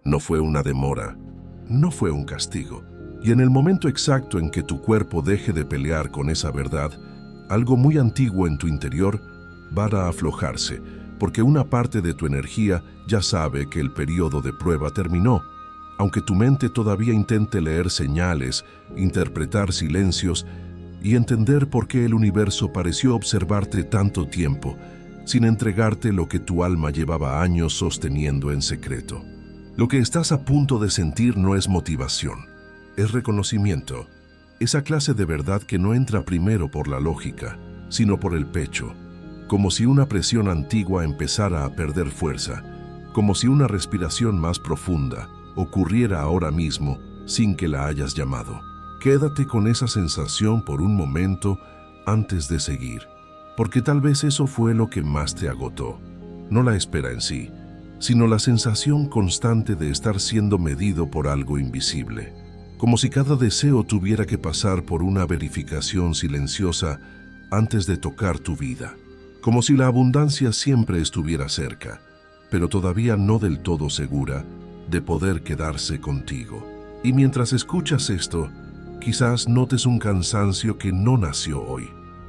No fue una demora, no fue un castigo. Y en el momento exacto en que tu cuerpo deje de pelear con esa verdad, algo muy antiguo en tu interior va a aflojarse, porque una parte de tu energía ya sabe que el periodo de prueba terminó. Aunque tu mente todavía intente leer señales, interpretar silencios y entender por qué el universo pareció observarte tanto tiempo, sin entregarte lo que tu alma llevaba años sosteniendo en secreto. Lo que estás a punto de sentir no es motivación, es reconocimiento. Esa clase de verdad que no entra primero por la lógica, sino por el pecho, como si una presión antigua empezara a perder fuerza, como si una respiración más profunda ocurriera ahora mismo sin que la hayas llamado. Quédate con esa sensación por un momento antes de seguir, porque tal vez eso fue lo que más te agotó. No la espera en sí, sino la sensación constante de estar siendo medido por algo invisible, como si cada deseo tuviera que pasar por una verificación silenciosa antes de tocar tu vida, como si la abundancia siempre estuviera cerca, pero todavía no del todo segura de poder quedarse contigo. Y mientras escuchas esto, quizás notes un cansancio que no nació hoy,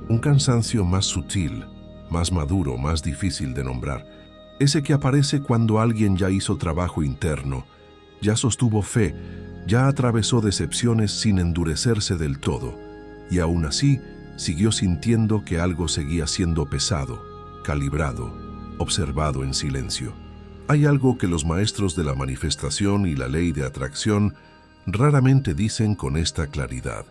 un cansancio más sutil, más maduro, más difícil de nombrar, ese que aparece cuando alguien ya hizo trabajo interno, ya sostuvo fe, ya atravesó decepciones sin endurecerse del todo, y aún así siguió sintiendo que algo seguía siendo pesado, calibrado, observado en silencio. Hay algo que los maestros de la manifestación y la ley de atracción raramente dicen con esta claridad.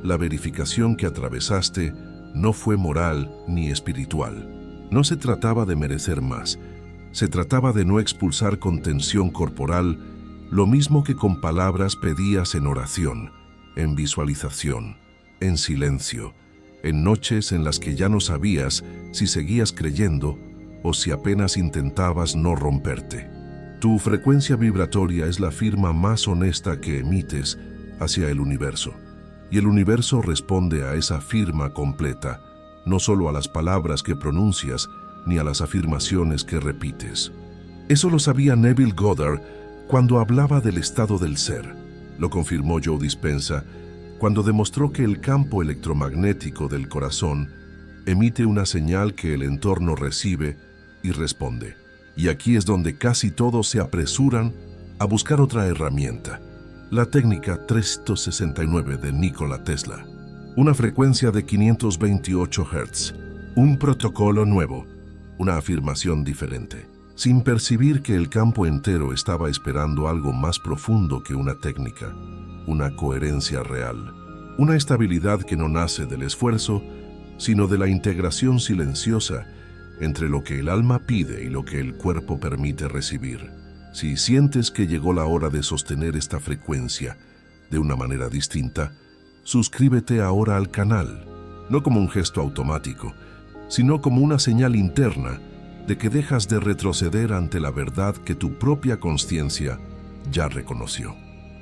La verificación que atravesaste no fue moral ni espiritual. No se trataba de merecer más. Se trataba de no expulsar con tensión corporal lo mismo que con palabras pedías en oración, en visualización, en silencio, en noches en las que ya no sabías si seguías creyendo o si apenas intentabas no romperte. Tu frecuencia vibratoria es la firma más honesta que emites hacia el universo, y el universo responde a esa firma completa, no solo a las palabras que pronuncias, ni a las afirmaciones que repites. Eso lo sabía Neville Goddard cuando hablaba del estado del ser. Lo confirmó Joe Dispenza cuando demostró que el campo electromagnético del corazón emite una señal que el entorno recibe y responde. Y aquí es donde casi todos se apresuran a buscar otra herramienta, la técnica 369 de Nikola Tesla. Una frecuencia de 528 Hz, un protocolo nuevo, una afirmación diferente, sin percibir que el campo entero estaba esperando algo más profundo que una técnica, una coherencia real, una estabilidad que no nace del esfuerzo, sino de la integración silenciosa entre lo que el alma pide y lo que el cuerpo permite recibir. Si sientes que llegó la hora de sostener esta frecuencia de una manera distinta, suscríbete ahora al canal, no como un gesto automático, sino como una señal interna de que dejas de retroceder ante la verdad que tu propia conciencia ya reconoció.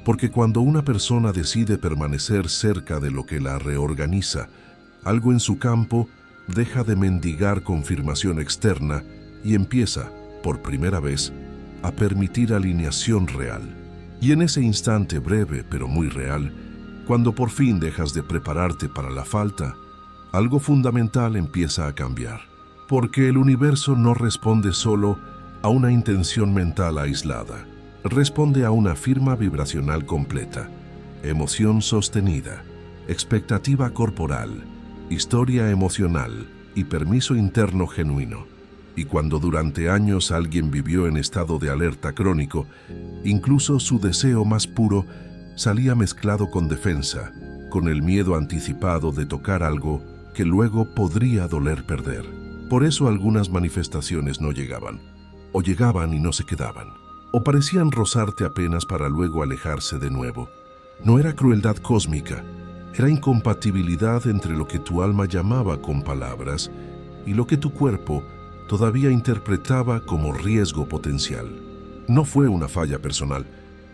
Porque cuando una persona decide permanecer cerca de lo que la reorganiza, algo en su campo deja de mendigar confirmación externa y empieza, por primera vez, a permitir alineación real. Y en ese instante breve pero muy real, cuando por fin dejas de prepararte para la falta, algo fundamental empieza a cambiar. Porque el universo no responde solo a una intención mental aislada. Responde a una firma vibracional completa, emoción sostenida, expectativa corporal, historia emocional y permiso interno genuino. Y cuando durante años alguien vivió en estado de alerta crónico, incluso su deseo más puro salía mezclado con defensa, con el miedo anticipado de tocar algo que luego podría doler perder. Por eso algunas manifestaciones no llegaban, o llegaban y no se quedaban, o parecían rozarte apenas para luego alejarse de nuevo. No era crueldad cósmica, era incompatibilidad entre lo que tu alma llamaba con palabras y lo que tu cuerpo todavía interpretaba como riesgo potencial. No fue una falla personal,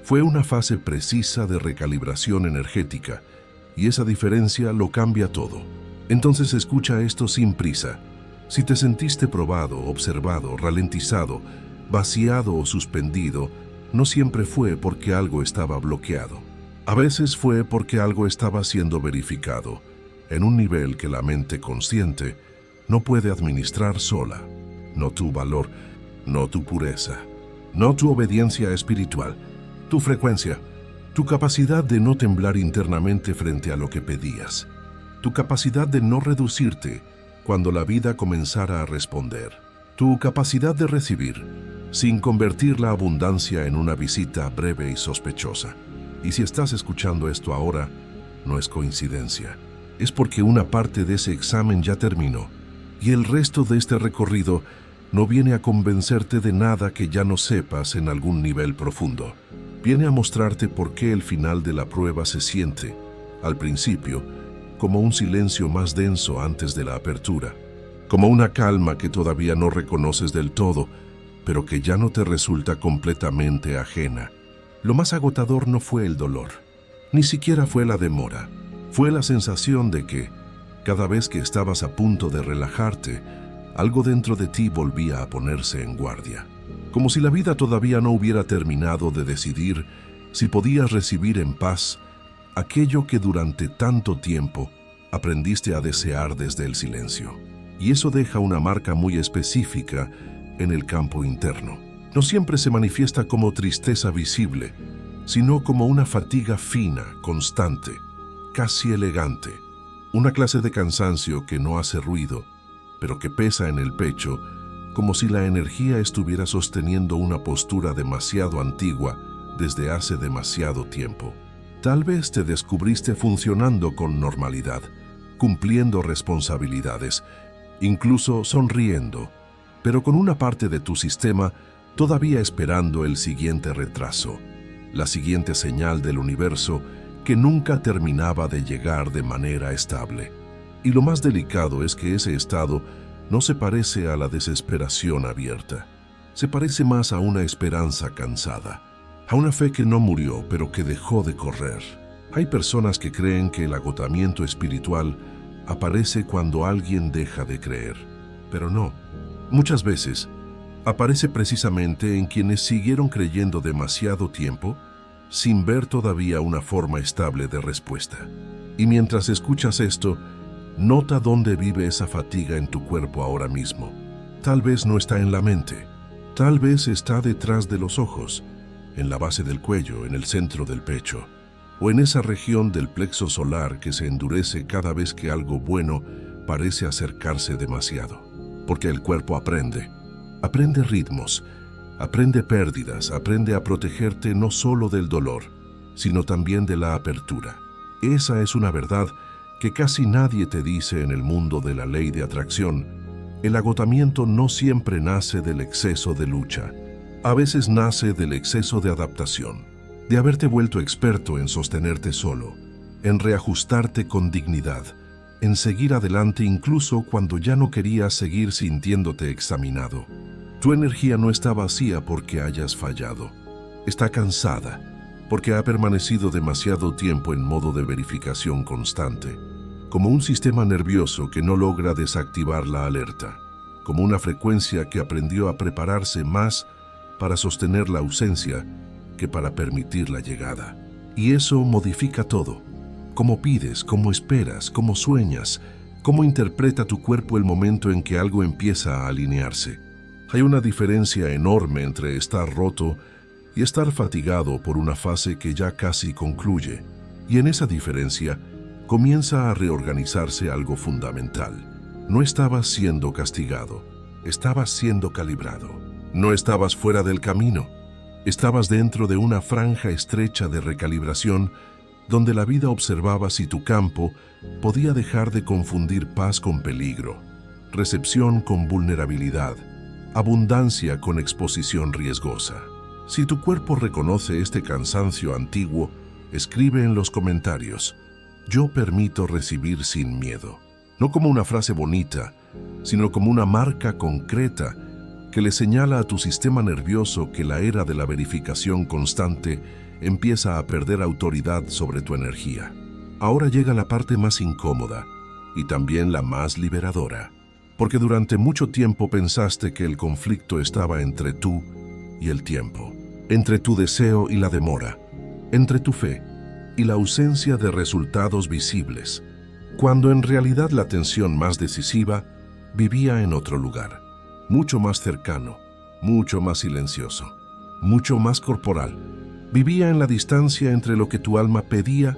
fue una fase precisa de recalibración energética, y esa diferencia lo cambia todo. Entonces escucha esto sin prisa. Si te sentiste probado, observado, ralentizado, vaciado o suspendido, no siempre fue porque algo estaba bloqueado. A veces fue porque algo estaba siendo verificado en un nivel que la mente consciente no puede administrar sola. No tu valor, no tu pureza, no tu obediencia espiritual, tu frecuencia, tu capacidad de no temblar internamente frente a lo que pedías, tu capacidad de no reducirte cuando la vida comenzara a responder, tu capacidad de recibir sin convertir la abundancia en una visita breve y sospechosa. Y si estás escuchando esto ahora, no es coincidencia. Es porque una parte de ese examen ya terminó y el resto de este recorrido no viene a convencerte de nada que ya no sepas en algún nivel profundo. Viene a mostrarte por qué el final de la prueba se siente, al principio, como un silencio más denso antes de la apertura, como una calma que todavía no reconoces del todo, pero que ya no te resulta completamente ajena. Lo más agotador no fue el dolor, ni siquiera fue la demora. Fue la sensación de que, cada vez que estabas a punto de relajarte, algo dentro de ti volvía a ponerse en guardia. Como si la vida todavía no hubiera terminado de decidir si podías recibir en paz aquello que durante tanto tiempo aprendiste a desear desde el silencio. Y eso deja una marca muy específica en el campo interno. No siempre se manifiesta como tristeza visible, sino como una fatiga fina, constante, casi elegante, una clase de cansancio que no hace ruido, pero que pesa en el pecho, como si la energía estuviera sosteniendo una postura demasiado antigua desde hace demasiado tiempo. Tal vez te descubriste funcionando con normalidad, cumpliendo responsabilidades, incluso sonriendo, pero con una parte de tu sistema todavía esperando el siguiente retraso, la siguiente señal del universo que nunca terminaba de llegar de manera estable. Y lo más delicado es que ese estado no se parece a la desesperación abierta. Se parece más a una esperanza cansada, a una fe que no murió, pero que dejó de correr. Hay personas que creen que el agotamiento espiritual aparece cuando alguien deja de creer, pero no. Muchas veces aparece precisamente en quienes siguieron creyendo demasiado tiempo sin ver todavía una forma estable de respuesta. Y mientras escuchas esto, nota dónde vive esa fatiga en tu cuerpo ahora mismo. Tal vez no está en la mente, tal vez está detrás de los ojos, en la base del cuello, en el centro del pecho, o en esa región del plexo solar que se endurece cada vez que algo bueno parece acercarse demasiado. Porque el cuerpo aprende ritmos, aprende pérdidas, aprende a protegerte no solo del dolor, sino también de la apertura. Esa es una verdad que casi nadie te dice en el mundo de la ley de atracción. El agotamiento no siempre nace del exceso de lucha. A veces nace del exceso de adaptación, de haberte vuelto experto en sostenerte solo, en reajustarte con dignidad, en seguir adelante incluso cuando ya no querías seguir sintiéndote examinado. Tu energía no está vacía porque hayas fallado. Está cansada porque ha permanecido demasiado tiempo en modo de verificación constante, como un sistema nervioso que no logra desactivar la alerta, como una frecuencia que aprendió a prepararse más para sostener la ausencia que para permitir la llegada. Y eso modifica todo. Cómo pides, cómo esperas, cómo sueñas, cómo interpreta tu cuerpo el momento en que algo empieza a alinearse. Hay una diferencia enorme entre estar roto y estar fatigado por una fase que ya casi concluye. Y en esa diferencia comienza a reorganizarse algo fundamental. No estabas siendo castigado, estabas siendo calibrado. No estabas fuera del camino, estabas dentro de una franja estrecha de recalibración donde la vida observaba si tu campo podía dejar de confundir paz con peligro, recepción con vulnerabilidad, abundancia con exposición riesgosa. Si tu cuerpo reconoce este cansancio antiguo, escribe en los comentarios: yo permito recibir sin miedo. No como una frase bonita, sino como una marca concreta que le señala a tu sistema nervioso que la era de la verificación constante empieza a perder autoridad sobre tu energía. Ahora llega la parte más incómoda y también la más liberadora, porque durante mucho tiempo pensaste que el conflicto estaba entre tú y el tiempo. entre tu deseo y la demora, entre tu fe y la ausencia de resultados visibles, cuando en realidad la tensión más decisiva vivía en otro lugar, mucho más cercano, mucho más silencioso, mucho más corporal. Vivía en la distancia entre lo que tu alma pedía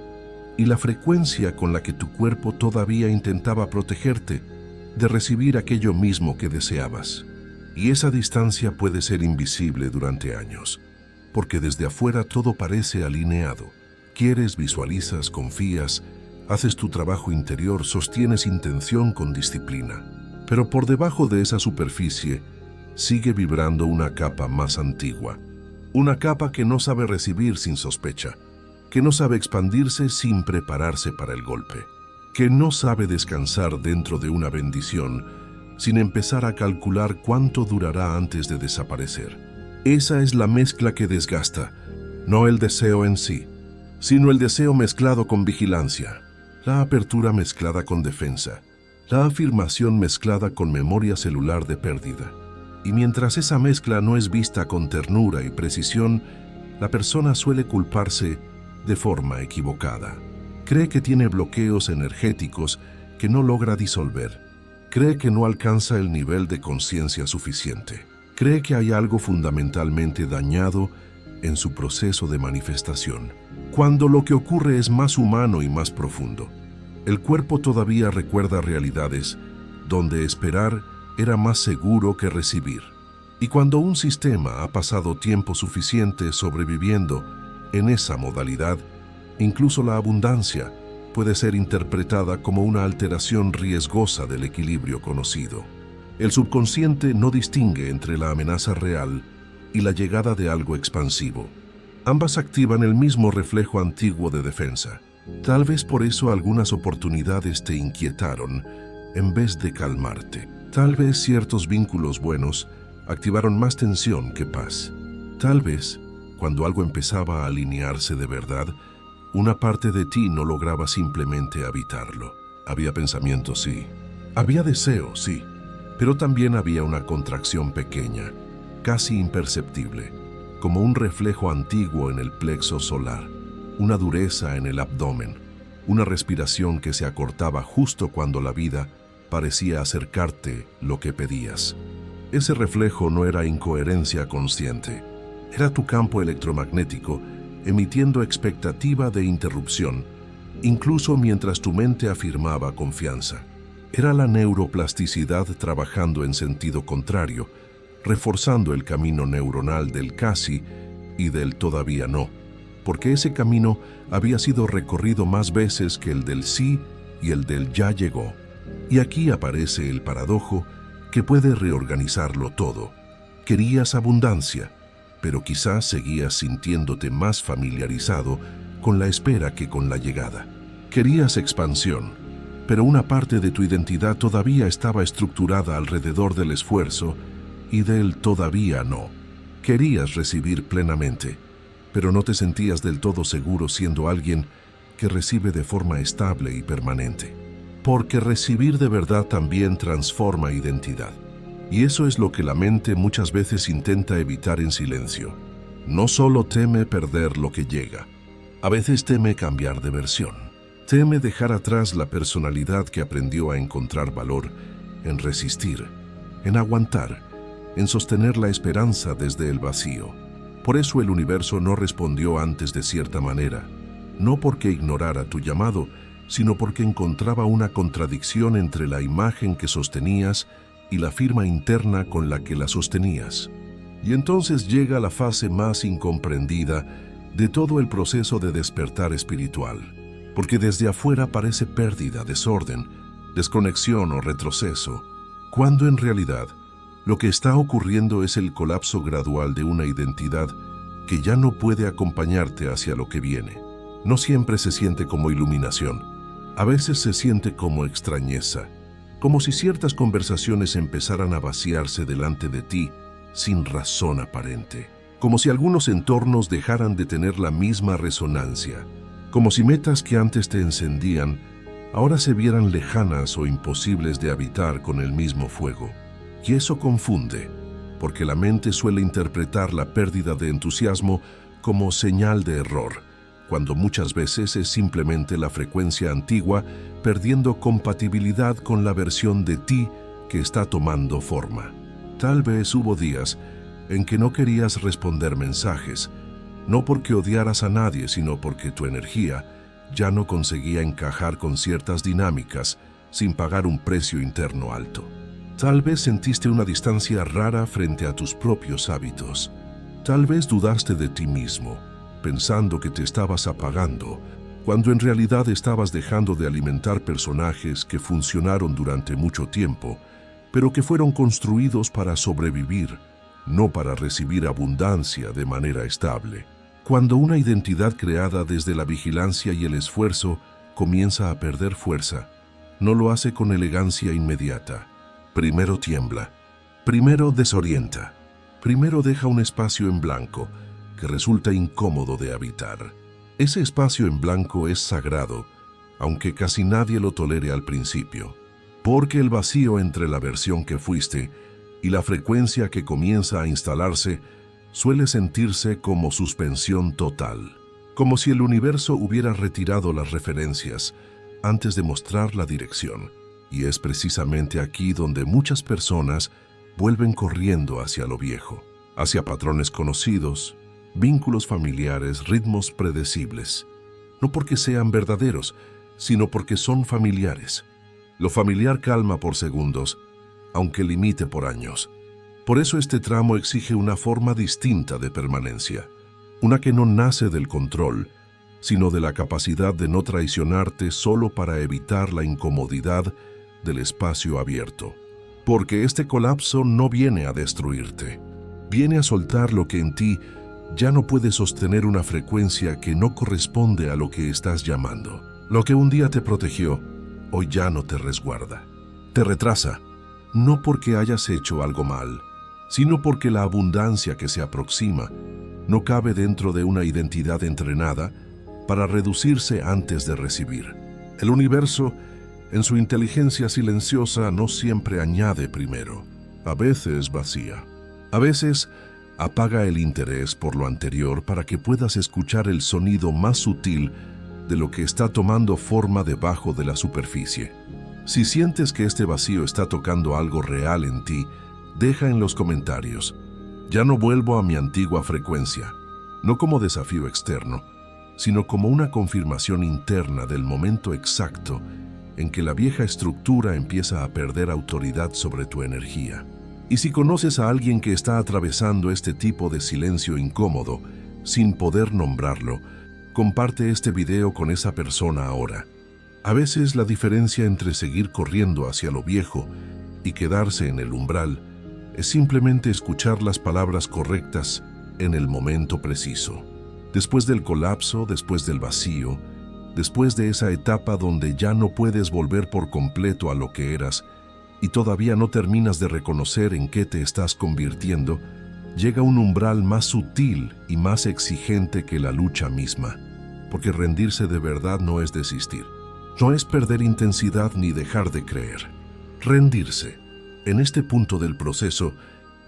y la frecuencia con la que tu cuerpo todavía intentaba protegerte de recibir aquello mismo que deseabas. Y esa distancia puede ser invisible durante años, porque desde afuera todo parece alineado. Quieres, visualizas, confías, haces tu trabajo interior, sostienes intención con disciplina. Pero por debajo de esa superficie sigue vibrando una capa más antigua. Una capa que no sabe recibir sin sospecha, que no sabe expandirse sin prepararse para el golpe, que no sabe descansar dentro de una bendición sin empezar a calcular cuánto durará antes de desaparecer. Esa es la mezcla que desgasta, no el deseo en sí, sino el deseo mezclado con vigilancia, la apertura mezclada con defensa, la afirmación mezclada con memoria celular de pérdida. Y mientras esa mezcla no es vista con ternura y precisión, la persona suele culparse de forma equivocada. Cree que tiene bloqueos energéticos que no logra disolver. Cree que no alcanza el nivel de conciencia suficiente. Cree que hay algo fundamentalmente dañado en su proceso de manifestación, cuando lo que ocurre es más humano y más profundo. El cuerpo todavía recuerda realidades donde esperar era más seguro que recibir. Y cuando un sistema ha pasado tiempo suficiente sobreviviendo en esa modalidad, incluso la abundancia puede ser interpretada como una alteración riesgosa del equilibrio conocido. El subconsciente no distingue entre la amenaza real y la llegada de algo expansivo. Ambas activan el mismo reflejo antiguo de defensa. Tal vez por eso algunas oportunidades te inquietaron en vez de calmarte. Tal vez ciertos vínculos buenos activaron más tensión que paz. Tal vez, cuando algo empezaba a alinearse de verdad, una parte de ti no lograba simplemente habitarlo. Había pensamientos, sí. Había deseos, sí. Pero también había una contracción pequeña, casi imperceptible, como un reflejo antiguo en el plexo solar, una dureza en el abdomen, una respiración que se acortaba justo cuando la vida parecía acercarte lo que pedías. Ese reflejo no era incoherencia consciente, era tu campo electromagnético emitiendo expectativa de interrupción, incluso mientras tu mente afirmaba confianza. Era la neuroplasticidad trabajando en sentido contrario, reforzando el camino neuronal del casi y del todavía no, porque ese camino había sido recorrido más veces que el del sí y el del ya llegó. Y aquí aparece el paradojo que puede reorganizarlo todo. Querías abundancia, pero quizás seguías sintiéndote más familiarizado con la espera que con la llegada. Querías expansión, pero una parte de tu identidad todavía estaba estructurada alrededor del esfuerzo y del todavía no. Querías recibir plenamente, pero no te sentías del todo seguro siendo alguien que recibe de forma estable y permanente. Porque recibir de verdad también transforma identidad. Y eso es lo que la mente muchas veces intenta evitar en silencio. No solo teme perder lo que llega, a veces teme cambiar de versión. Teme dejar atrás la personalidad que aprendió a encontrar valor en resistir, en aguantar, en sostener la esperanza desde el vacío. Por eso el universo no respondió antes de cierta manera, no porque ignorara tu llamado, sino porque encontraba una contradicción entre la imagen que sostenías y la firma interna con la que la sostenías. Y entonces llega la fase más incomprendida de todo el proceso de despertar espiritual, porque desde afuera parece pérdida, desorden, desconexión o retroceso, cuando en realidad lo que está ocurriendo es el colapso gradual de una identidad que ya no puede acompañarte hacia lo que viene. No siempre se siente como iluminación, a veces se siente como extrañeza, como si ciertas conversaciones empezaran a vaciarse delante de ti sin razón aparente, como si algunos entornos dejaran de tener la misma resonancia, como si metas que antes te encendían ahora se vieran lejanas o imposibles de habitar con el mismo fuego. Y eso confunde, porque la mente suele interpretar la pérdida de entusiasmo como señal de error, cuando muchas veces es simplemente la frecuencia antigua perdiendo compatibilidad con la versión de ti que está tomando forma. Tal vez hubo días en que no querías responder mensajes, no porque odiaras a nadie, sino porque tu energía ya no conseguía encajar con ciertas dinámicas sin pagar un precio interno alto. Tal vez sentiste una distancia rara frente a tus propios hábitos. Tal vez dudaste de ti mismo, pensando que te estabas apagando, cuando en realidad estabas dejando de alimentar personajes que funcionaron durante mucho tiempo, pero que fueron construidos para sobrevivir, no para recibir abundancia de manera estable. Cuando una identidad creada desde la vigilancia y el esfuerzo comienza a perder fuerza, no lo hace con elegancia inmediata. Primero tiembla, primero desorienta, primero deja un espacio en blanco que resulta incómodo de habitar. Ese espacio en blanco es sagrado, aunque casi nadie lo tolere al principio, porque el vacío entre la versión que fuiste y la frecuencia que comienza a instalarse suele sentirse como suspensión total, como si el universo hubiera retirado las referencias antes de mostrar la dirección. Y es precisamente aquí donde muchas personas vuelven corriendo hacia lo viejo, hacia patrones conocidos, vínculos familiares, ritmos predecibles. No porque sean verdaderos, sino porque son familiares. Lo familiar calma por segundos, aunque limite por años. Por eso este tramo exige una forma distinta de permanencia, una que no nace del control, sino de la capacidad de no traicionarte solo para evitar la incomodidad del espacio abierto. Porque este colapso no viene a destruirte, viene a soltar lo que en ti ya no puede sostener una frecuencia que no corresponde a lo que estás llamando. Lo que un día te protegió, hoy ya no te resguarda. Te retrasa, no porque hayas hecho algo mal, sino porque la abundancia que se aproxima no cabe dentro de una identidad entrenada para reducirse antes de recibir. El universo, en su inteligencia silenciosa, no siempre añade primero. A veces vacía. A veces apaga el interés por lo anterior para que puedas escuchar el sonido más sutil de lo que está tomando forma debajo de la superficie. Si sientes que este vacío está tocando algo real en ti, deja en los comentarios: ya no vuelvo a mi antigua frecuencia, no como desafío externo, sino como una confirmación interna del momento exacto en que la vieja estructura empieza a perder autoridad sobre tu energía. Y si conoces a alguien que está atravesando este tipo de silencio incómodo, sin poder nombrarlo, comparte este video con esa persona ahora. A veces la diferencia entre seguir corriendo hacia lo viejo y quedarse en el umbral es simplemente escuchar las palabras correctas en el momento preciso. Después del colapso, después del vacío, después de esa etapa donde ya no puedes volver por completo a lo que eras y todavía no terminas de reconocer en qué te estás convirtiendo, llega un umbral más sutil y más exigente que la lucha misma, porque rendirse de verdad no es desistir, no es perder intensidad ni dejar de creer. Rendirse, en este punto del proceso,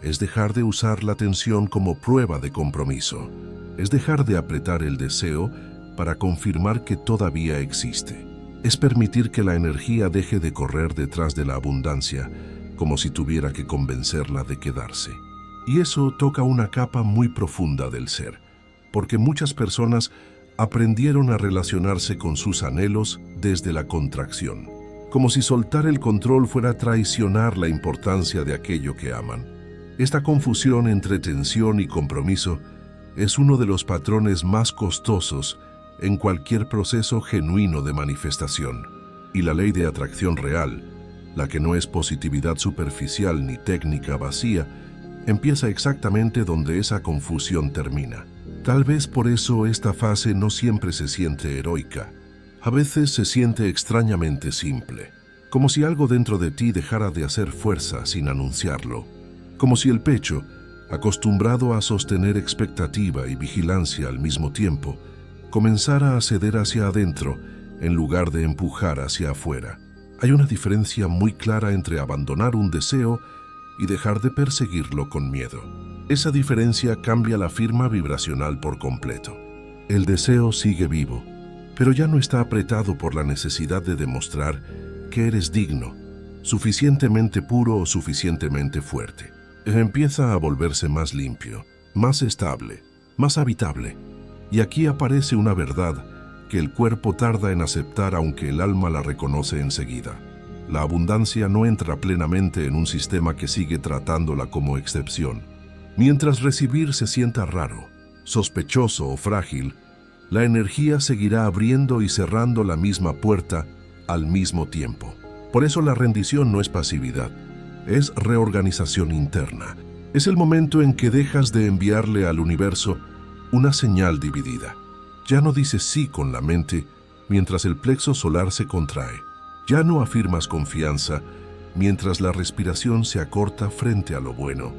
es dejar de usar la tensión como prueba de compromiso, es dejar de apretar el deseo para confirmar que todavía existe. Es permitir que la energía deje de correr detrás de la abundancia, como si tuviera que convencerla de quedarse. Y eso toca una capa muy profunda del ser, porque muchas personas aprendieron a relacionarse con sus anhelos desde la contracción, como si soltar el control fuera traicionar la importancia de aquello que aman. Esta confusión entre tensión y compromiso es uno de los patrones más costosos en cualquier proceso genuino de manifestación. Y la ley de atracción real, la que no es positividad superficial ni técnica vacía, empieza exactamente donde esa confusión termina. Tal vez por eso esta fase no siempre se siente heroica. A veces se siente extrañamente simple, como si algo dentro de ti dejara de hacer fuerza sin anunciarlo, como si el pecho, acostumbrado a sostener expectativa y vigilancia al mismo tiempo, comenzara a ceder hacia adentro en lugar de empujar hacia afuera. Hay una diferencia muy clara entre abandonar un deseo y dejar de perseguirlo con miedo. Esa diferencia cambia la firma vibracional por completo. El deseo sigue vivo, pero ya no está apretado por la necesidad de demostrar que eres digno, suficientemente puro o suficientemente fuerte. Empieza a volverse más limpio, más estable, más habitable. Y aquí aparece una verdad que el cuerpo tarda en aceptar aunque el alma la reconoce enseguida. La abundancia no entra plenamente en un sistema que sigue tratándola como excepción. Mientras recibir se sienta raro, sospechoso o frágil, la energía seguirá abriendo y cerrando la misma puerta al mismo tiempo. Por eso la rendición no es pasividad, es reorganización interna. Es el momento en que dejas de enviarle al universo una señal dividida. Ya no dices sí con la mente mientras el plexo solar se contrae. Ya no afirmas confianza mientras la respiración se acorta frente a lo bueno.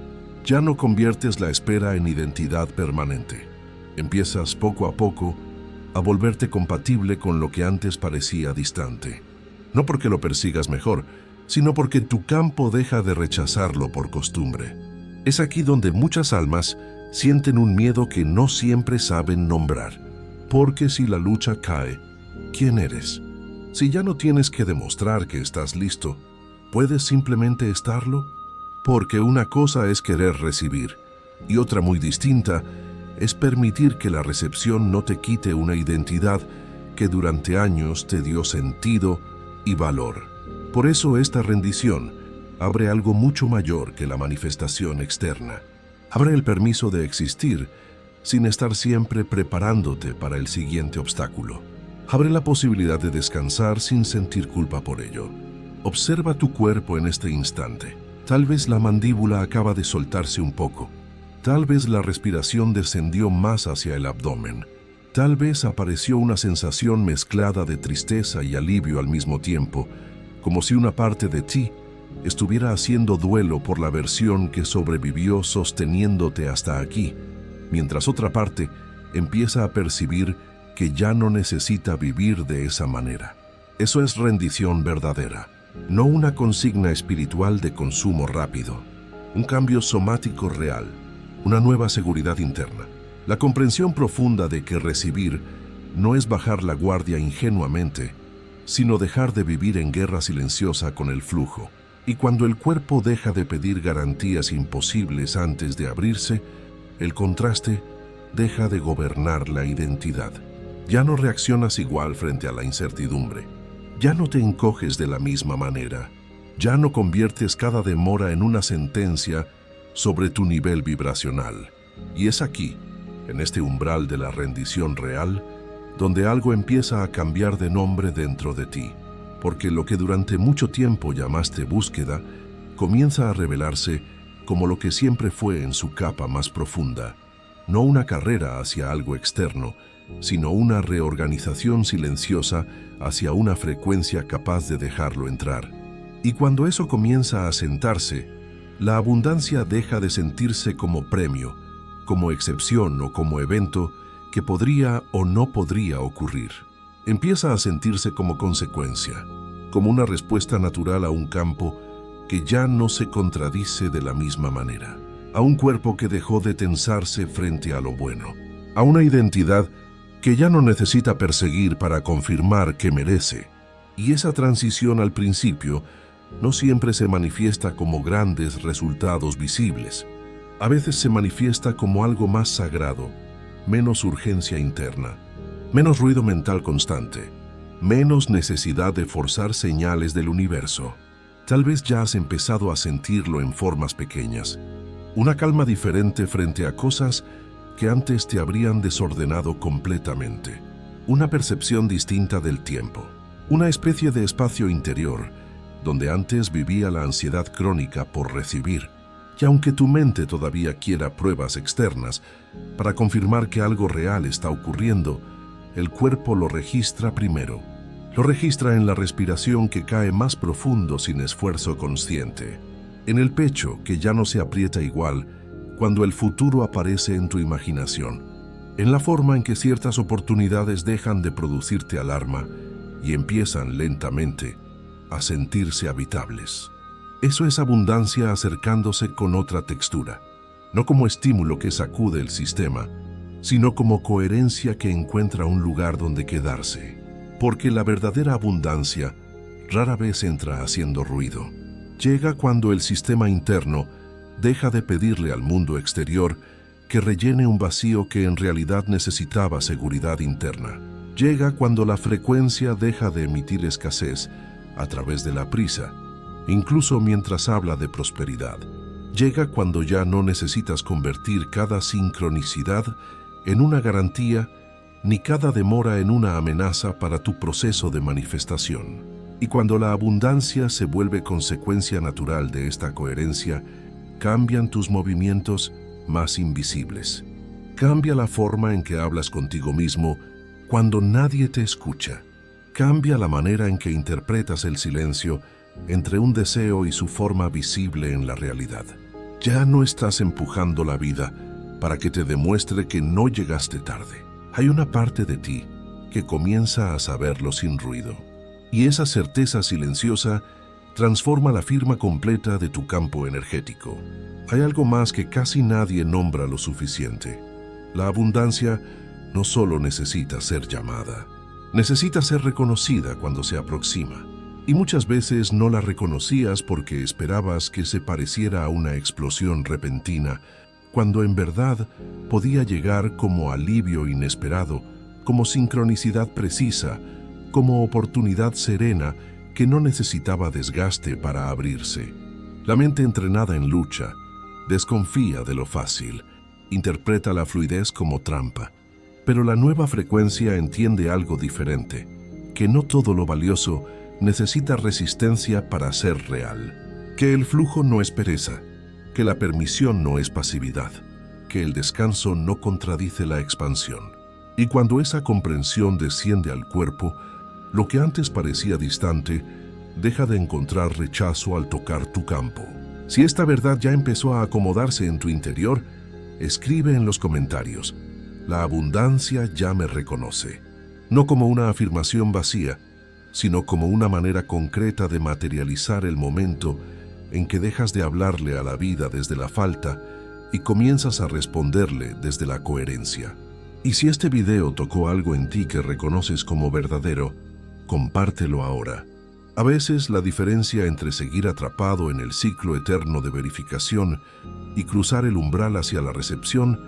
Ya no conviertes la espera en identidad permanente. Empiezas poco a poco a volverte compatible con lo que antes parecía distante. No porque lo persigas mejor, sino porque tu campo deja de rechazarlo por costumbre. Es aquí donde muchas almas sienten un miedo que no siempre saben nombrar. Porque si la lucha cae, ¿quién eres? Si ya no tienes que demostrar que estás listo, ¿puedes simplemente estarlo? Porque una cosa es querer recibir, y otra muy distinta es permitir que la recepción no te quite una identidad que durante años te dio sentido y valor. Por eso esta rendición abre algo mucho mayor que la manifestación externa. Abre el permiso de existir sin estar siempre preparándote para el siguiente obstáculo. Abre la posibilidad de descansar sin sentir culpa por ello. Observa tu cuerpo en este instante. Tal vez la mandíbula acaba de soltarse un poco. Tal vez la respiración descendió más hacia el abdomen. Tal vez apareció una sensación mezclada de tristeza y alivio al mismo tiempo, como si una parte de ti estuviera haciendo duelo por la versión que sobrevivió sosteniéndote hasta aquí, mientras otra parte empieza a percibir que ya no necesita vivir de esa manera. Eso es rendición verdadera, no una consigna espiritual de consumo rápido, un cambio somático real, una nueva seguridad interna. La comprensión profunda de que recibir no es bajar la guardia ingenuamente, sino dejar de vivir en guerra silenciosa con el flujo. Y cuando el cuerpo deja de pedir garantías imposibles antes de abrirse, el contraste deja de gobernar la identidad. Ya no reaccionas igual frente a la incertidumbre. Ya no te encoges de la misma manera. Ya no conviertes cada demora en una sentencia sobre tu nivel vibracional. Y es aquí, en este umbral de la rendición real, donde algo empieza a cambiar de nombre dentro de ti. Porque lo que durante mucho tiempo llamaste búsqueda, comienza a revelarse como lo que siempre fue en su capa más profunda. No una carrera hacia algo externo, sino una reorganización silenciosa hacia una frecuencia capaz de dejarlo entrar. Y cuando eso comienza a sentarse, la abundancia deja de sentirse como premio, como excepción o como evento que podría o no podría ocurrir. Empieza a sentirse como consecuencia, como una respuesta natural a un campo que ya no se contradice de la misma manera, a un cuerpo que dejó de tensarse frente a lo bueno, a una identidad que ya no necesita perseguir para confirmar que merece. Y esa transición al principio no siempre se manifiesta como grandes resultados visibles. A veces se manifiesta como algo más sagrado, menos urgencia interna, menos ruido mental constante, menos necesidad de forzar señales del universo. Tal vez ya has empezado a sentirlo en formas pequeñas. Una calma diferente frente a cosas que antes te habrían desordenado completamente. Una percepción distinta del tiempo. Una especie de espacio interior donde antes vivía la ansiedad crónica por recibir. Y aunque tu mente todavía quiera pruebas externas para confirmar que algo real está ocurriendo, el cuerpo lo registra primero. Lo registra en la respiración que cae más profundo sin esfuerzo consciente. En el pecho que ya no se aprieta igual cuando el futuro aparece en tu imaginación. En la forma en que ciertas oportunidades dejan de producirte alarma y empiezan lentamente a sentirse habitables. Eso es abundancia acercándose con otra textura, no como estímulo que sacude el sistema, sino como coherencia que encuentra un lugar donde quedarse. Porque la verdadera abundancia rara vez entra haciendo ruido. Llega cuando el sistema interno deja de pedirle al mundo exterior que rellene un vacío que en realidad necesitaba seguridad interna. Llega cuando la frecuencia deja de emitir escasez a través de la prisa, incluso mientras habla de prosperidad. Llega cuando ya no necesitas convertir cada sincronicidad en una garantía ni cada demora en una amenaza para tu proceso de manifestación. Y cuando la abundancia se vuelve consecuencia natural de esta coherencia, cambian tus movimientos más invisibles. Cambia la forma en que hablas contigo mismo cuando nadie te escucha. Cambia la manera en que interpretas el silencio entre un deseo y su forma visible en la realidad. Ya no estás empujando la vida para que te demuestre que no llegaste tarde. Hay una parte de ti que comienza a saberlo sin ruido. Y esa certeza silenciosa transforma la firma completa de tu campo energético. Hay algo más que casi nadie nombra lo suficiente. La abundancia no solo necesita ser llamada, necesita ser reconocida cuando se aproxima. Y muchas veces no la reconocías porque esperabas que se pareciera a una explosión repentina, cuando en verdad podía llegar como alivio inesperado, como sincronicidad precisa, como oportunidad serena que no necesitaba desgaste para abrirse. La mente entrenada en lucha desconfía de lo fácil, interpreta la fluidez como trampa, pero la nueva frecuencia entiende algo diferente, que no todo lo valioso necesita resistencia para ser real, que el flujo no es pereza, que la permisión no es pasividad, que el descanso no contradice la expansión. Y cuando esa comprensión desciende al cuerpo, lo que antes parecía distante deja de encontrar rechazo al tocar tu campo. Si esta verdad ya empezó a acomodarse en tu interior, escribe en los comentarios: la abundancia ya me reconoce. No como una afirmación vacía, sino como una manera concreta de materializar el momento en que dejas de hablarle a la vida desde la falta y comienzas a responderle desde la coherencia. Y si este video tocó algo en ti que reconoces como verdadero, compártelo ahora. A veces la diferencia entre seguir atrapado en el ciclo eterno de verificación y cruzar el umbral hacia la recepción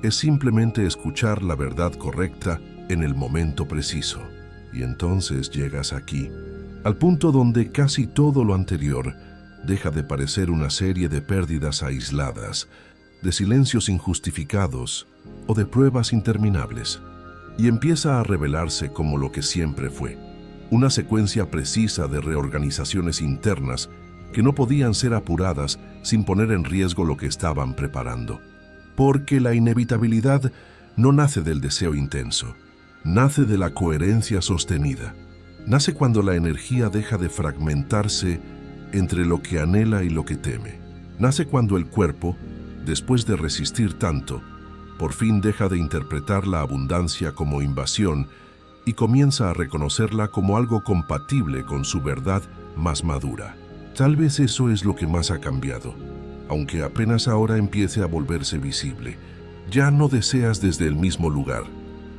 es simplemente escuchar la verdad correcta en el momento preciso. Y entonces llegas aquí, al punto donde casi todo lo anterior deja de parecer una serie de pérdidas aisladas, de silencios injustificados o de pruebas interminables, y empieza a revelarse como lo que siempre fue, una secuencia precisa de reorganizaciones internas que no podían ser apuradas sin poner en riesgo lo que estaban preparando. Porque la inevitabilidad no nace del deseo intenso, nace de la coherencia sostenida. Nace cuando la energía deja de fragmentarse entre lo que anhela y lo que teme. Nace cuando el cuerpo, después de resistir tanto, por fin deja de interpretar la abundancia como invasión y comienza a reconocerla como algo compatible con su verdad más madura. Tal vez eso es lo que más ha cambiado, aunque apenas ahora empiece a volverse visible. Ya no deseas desde el mismo lugar,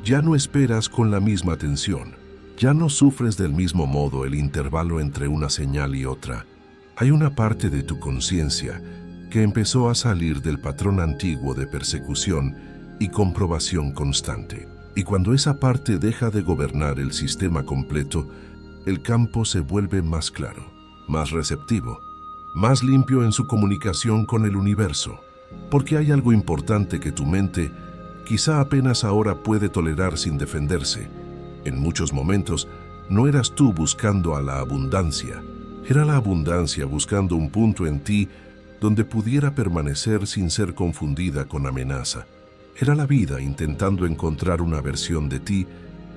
ya no esperas con la misma atención, ya no sufres del mismo modo el intervalo entre una señal y otra. Hay una parte de tu conciencia que empezó a salir del patrón antiguo de persecución y comprobación constante. Y cuando esa parte deja de gobernar el sistema completo, el campo se vuelve más claro, más receptivo, más limpio en su comunicación con el universo. Porque hay algo importante que tu mente quizá apenas ahora puede tolerar sin defenderse. En muchos momentos no eras tú buscando a la abundancia, era la abundancia buscando un punto en ti donde pudiera permanecer sin ser confundida con amenaza. Era la vida intentando encontrar una versión de ti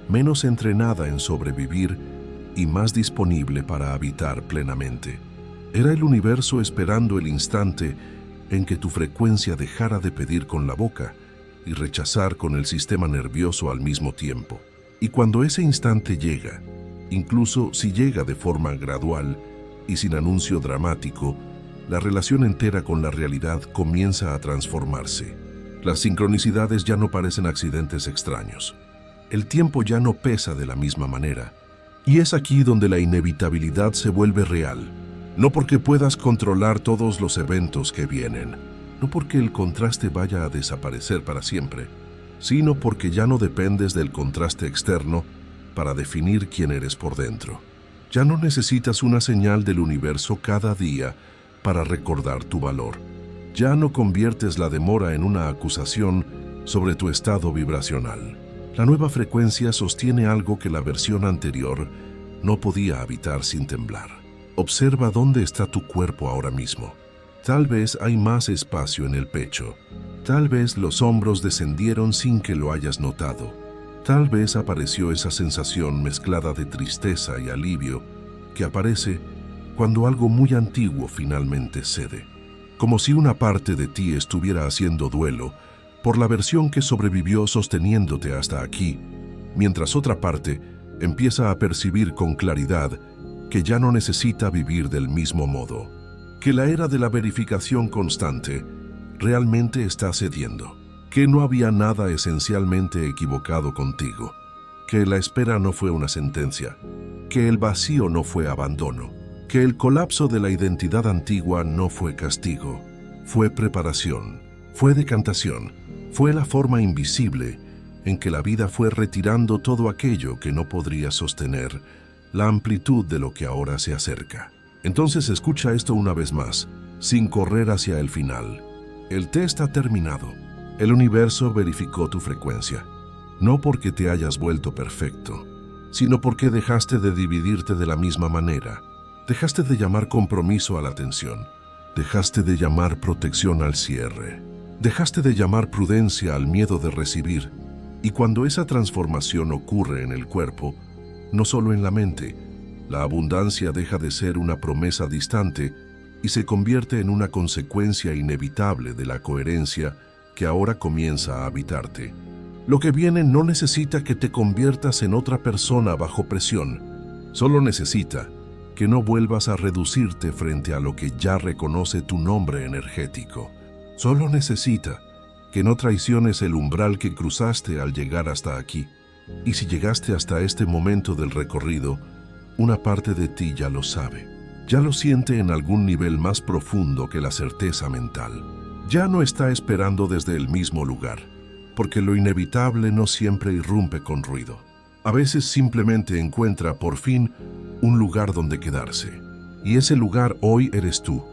menos entrenada en sobrevivir y más disponible para habitar plenamente. Era el universo esperando el instante en que tu frecuencia dejara de pedir con la boca y rechazar con el sistema nervioso al mismo tiempo. Y cuando ese instante llega, incluso si llega de forma gradual, y sin anuncio dramático, la relación entera con la realidad comienza a transformarse. Las sincronicidades ya no parecen accidentes extraños. El tiempo ya no pesa de la misma manera. Y es aquí donde la inevitabilidad se vuelve real. No porque puedas controlar todos los eventos que vienen, no porque el contraste vaya a desaparecer para siempre, sino porque ya no dependes del contraste externo para definir quién eres por dentro. Ya no necesitas una señal del universo cada día para recordar tu valor. Ya no conviertes la demora en una acusación sobre tu estado vibracional. La nueva frecuencia sostiene algo que la versión anterior no podía habitar sin temblar. Observa dónde está tu cuerpo ahora mismo. Tal vez hay más espacio en el pecho. Tal vez los hombros descendieron sin que lo hayas notado. Tal vez apareció esa sensación mezclada de tristeza y alivio que aparece cuando algo muy antiguo finalmente cede. Como si una parte de ti estuviera haciendo duelo por la versión que sobrevivió sosteniéndote hasta aquí, mientras otra parte empieza a percibir con claridad que ya no necesita vivir del mismo modo, que la era de la verificación constante realmente está cediendo, que no había nada esencialmente equivocado contigo, que la espera no fue una sentencia, que el vacío no fue abandono, que el colapso de la identidad antigua no fue castigo, fue preparación, fue decantación, fue la forma invisible en que la vida fue retirando todo aquello que no podría sostener la amplitud de lo que ahora se acerca. Entonces escucha esto una vez más, sin correr hacia el final. El test ha terminado. El universo verificó tu frecuencia, no porque te hayas vuelto perfecto, sino porque dejaste de dividirte de la misma manera. Dejaste de llamar compromiso a la tensión. Dejaste de llamar protección al cierre. Dejaste de llamar prudencia al miedo de recibir. Y cuando esa transformación ocurre en el cuerpo, no solo en la mente, la abundancia deja de ser una promesa distante y se convierte en una consecuencia inevitable de la coherencia que ahora comienza a habitarte. Lo que viene no necesita que te conviertas en otra persona bajo presión, solo necesita que no vuelvas a reducirte frente a lo que ya reconoce tu nombre energético. Solo necesita que no traiciones el umbral que cruzaste al llegar hasta aquí. Y si llegaste hasta este momento del recorrido, una parte de ti ya lo sabe. Ya lo siente en algún nivel más profundo que la certeza mental. Ya no está esperando desde el mismo lugar, porque lo inevitable no siempre irrumpe con ruido. A veces simplemente encuentra por fin un lugar donde quedarse. Y ese lugar hoy eres tú.